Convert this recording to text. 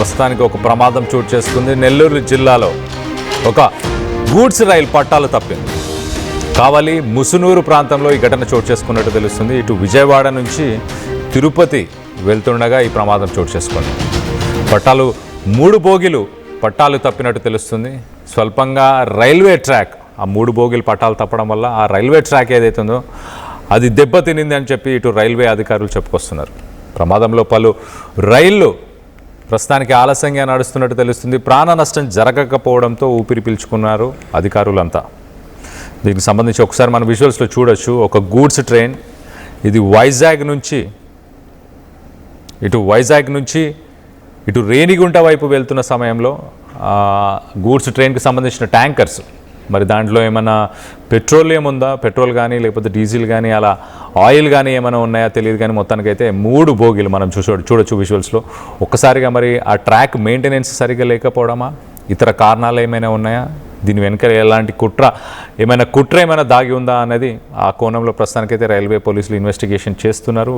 ప్రస్తుతానికి ఒక ప్రమాదం చోటు చేసుకుంది. నెల్లూరు జిల్లాలో ఒక గూడ్స్ రైలు పట్టాలు తప్పింది. కావలి ముసునూరు ప్రాంతంలో ఈ ఘటన చోటు చేసుకున్నట్టు తెలుస్తుంది. ఇటు విజయవాడ నుంచి తిరుపతి వెళ్తుండగా ఈ ప్రమాదం చోటు చేసుకుంది. పట్టాలు 3 బోగీలు పట్టాలు తప్పినట్టు తెలుస్తుంది. స్వల్పంగా రైల్వే ట్రాక్, ఆ 3 బోగీలు పట్టాలు తప్పడం వల్ల ఆ రైల్వే ట్రాక్ ఏదైతుందో అది దెబ్బతినింది అని చెప్పి ఇటు రైల్వే అధికారులు చెప్పుకొస్తున్నారు. ప్రమాదంలో పలు రైళ్లు ప్రస్తుతానికి ఆలస్యంగా నడుస్తున్నట్టు తెలుస్తుంది. ప్రాణ నష్టం జరగకపోవడంతో ఊపిరి పీల్చుకున్నారు అధికారులంతా. దీనికి సంబంధించి ఒకసారి మన విజువల్స్లో చూడొచ్చు. ఒక గూడ్స్ ట్రైన్, ఇది వైజాగ్ నుంచి ఇటు రేణిగుంట వైపు వెళ్తున్న సమయంలో గూడ్స్ ట్రైన్కి సంబంధించిన ట్యాంకర్స్, మరి దాంట్లో ఏమైనా పెట్రోలియం ఉందా, పెట్రోల్ కానీ లేకపోతే డీజిల్ కానీ అలా ఆయిల్ కానీ ఏమైనా ఉన్నాయా తెలియదు. కానీ మొత్తానికైతే 3 బోగీలు మనం చూడొచ్చు విజువల్స్లో. ఒక్కసారిగా మరి ఆ ట్రాక్ మెయింటెనెన్స్ సరిగ్గా లేకపోవడమా, ఇతర కారణాలు ఏమైనా ఉన్నాయా, దీని వెనుక ఎలాంటి కుట్ర ఏమైనా దాగి ఉందా అనేది ఆ కోణంలో ప్రస్తుతానికైతే రైల్వే పోలీసులు ఇన్వెస్టిగేషన్ చేస్తున్నారు.